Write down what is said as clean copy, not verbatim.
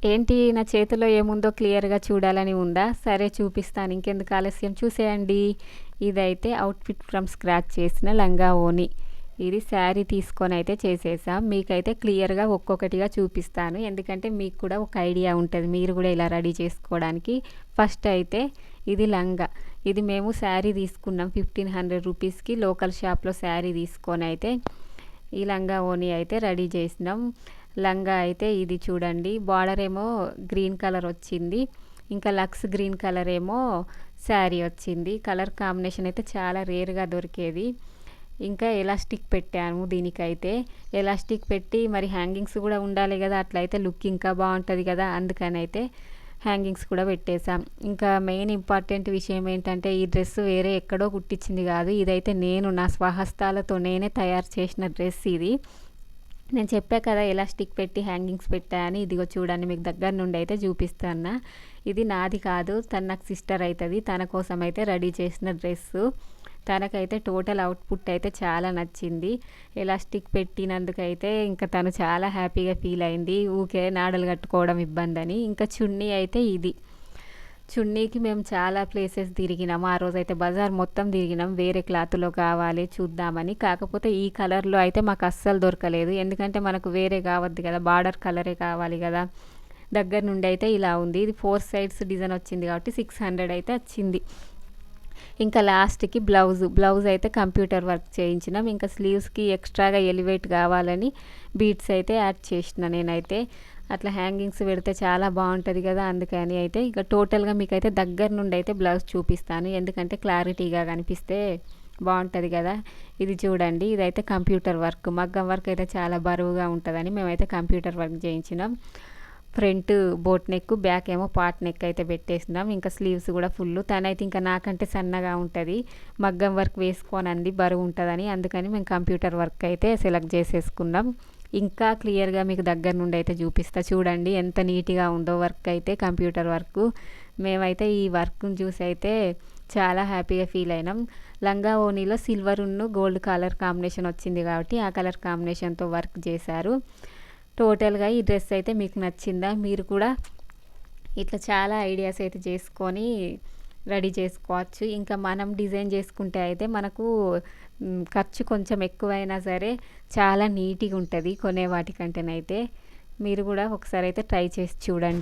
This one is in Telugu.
ఏంటి నా చేతిలో ఏముందో క్లియర్‌గా చూడాలని ఉందా? సరే చూపిస్తాను. ఇంకెందుకు ఆలస్యం చూసేయండి. ఇదైతే అవుట్‌ఫిట్ ఫ్రమ్ స్క్రాచ్ చేసిన లంగా ఓణి. ఇది శారీ తీసుకొనైతే చేసేసాం. మీకైతే క్లియర్‌గా ఒక్కొక్కటిగా చూపిస్తాను. ఎందుకంటే మీకు కూడా ఒక ఐడియా ఉంటది. మీరు కూడా ఇలా రెడీ చేసుకోవడానికి. ఫస్ట్ అయితే ఇది లంగా. ఇది మేము శారీ తీసుకున్నాం 1500 రూపీస్‌కి లోకల్ షాప్‌లో శారీ తీసుకొనైతే ఈ లంగా ఓణి అయితే రెడీ చేసినాం. లంగా అయితే ఇది చూడండి, బార్డర్ ఏమో గ్రీన్ కలర్ వచ్చింది, ఇంకా లక్స్ గ్రీన్ కలర్ ఏమో శారీ వచ్చింది. కలర్ కాంబినేషన్ అయితే చాలా రేర్గా దొరికేది. ఇంకా ఎలాస్టిక్ పెట్టాము దీనికైతే. ఎలాస్టిక్ పెట్టి మరి హ్యాంగింగ్స్ కూడా ఉండాలి కదా, అట్లయితే లుక్ ఇంకా బాగుంటుంది కదా, అందుకని అయితే హ్యాంగింగ్స్ కూడా పెట్టేశాం. ఇంకా మెయిన్ ఇంపార్టెంట్ విషయం ఏంటంటే ఈ డ్రెస్ వేరే ఎక్కడో కుట్టించింది కాదు, ఇదైతే నేను నా స్వహస్తాలతో నేనే తయారు చేసిన డ్రెస్ ఇది. నేను చెప్పా కదా ఎలాస్టిక్ పెట్టి హ్యాంగింగ్స్ పెట్టా అని. ఇదిగో చూడండి, మీకు దగ్గర నుండి అయితే చూపిస్తాను. ఇది నాది కాదు, తన నాకు సిస్టర్ అవుతుంది, తన కోసం అయితే రెడీ చేసిన డ్రెస్సు. తనకైతే టోటల్ అవుట్పుట్ అయితే చాలా నచ్చింది. ఎలాస్టిక్ పెట్టినందుకైతే ఇంకా తను చాలా హ్యాపీగా ఫీల్ అయింది. ఊకే నాడలు కట్టుకోవడం ఇబ్బంది అని. ఇంకా చున్నీ అయితే ఇది. చున్నీకి మేము చాలా ప్లేసెస్ తిరిగినాము. ఆ రోజైతే బజార్ మొత్తం తిరిగినాం, వేరే క్లాత్లో కావాలి చూద్దామని. కాకపోతే ఈ కలర్లో అయితే మాకు అస్సలు దొరకలేదు, ఎందుకంటే మనకు వేరే కావద్దు కదా, బార్డర్ కలరే కావాలి కదా. దగ్గర నుండి అయితే ఇలా ఉంది. ఇది 4 సైడ్స్ డిజైన్ వచ్చింది కాబట్టి 600 అయితే వచ్చింది. ఇంకా లాస్ట్కి బ్లౌజ్ అయితే కంప్యూటర్ వర్క్ చేయించినాం. ఇంకా స్లీవ్స్కి ఎక్స్ట్రాగా ఎలివేట్ కావాలని బీడ్స్ అయితే యాడ్ చేసిన నేనైతే. అట్లా హ్యాంగింగ్స్ పెడితే చాలా బాగుంటుంది కదా, అందుకని అయితే ఇక టోటల్గా మీకైతే దగ్గర నుండి అయితే బ్లౌజ్ చూపిస్తాను, ఎందుకంటే క్లారిటీగా కనిపిస్తే బాగుంటుంది కదా. ఇది చూడండి, ఇదైతే కంప్యూటర్ వర్క్. మగ్గం వర్క్ అయితే చాలా బరువుగా ఉంటుందని మేమైతే కంప్యూటర్ వర్క్ చేయించినాం. ఫ్రంట్ బోట్ నెక్, బ్యాక్ ఏమో పాట్ నెక్ అయితే పెట్టేసినాం. ఇంకా స్లీవ్స్ కూడా ఫుల్. తనైతే ఇంకా నాకంటే సన్నగా ఉంటుంది, మగ్గం వర్క్ వేసుకోనంది, బరువు ఉంటుందని, అందుకని మేము కంప్యూటర్ వర్క్ అయితే సెలెక్ట్ చేసేసుకున్నాం. ఇంకా క్లియర్గా మీకు దగ్గర నుండి అయితే చూపిస్తా, చూడండి ఎంత నీట్గా ఉందో వర్క్ అయితే, కంప్యూటర్ వర్క్. మేమైతే ఈ వర్క్ను చూసి అయితే చాలా హ్యాపీగా ఫీల్ అయినాం. లంగా ఓణిలో సిల్వర్ ఉన్ను గోల్డ్ కలర్ కాంబినేషన్ వచ్చింది కాబట్టి ఆ కలర్ కాంబినేషన్తో వర్క్ చేశారు. టోటల్గా ఈ డ్రెస్ అయితే మీకు నచ్చిందా? మీరు కూడా ఇట్లా చాలా ఐడియాస్ అయితే చేసుకొని రెడీ చేసుకోవచ్చు. ఇంకా మనం డిజైన్ చేసుకుంటే అయితే మనకు ఖర్చు కొంచెం ఎక్కువైనా సరే చాలా నీట్గా ఉంటుంది కొనే వాటికంటేనైతే. మీరు కూడా ఒకసారి అయితే ట్రై చేసి చూడండి.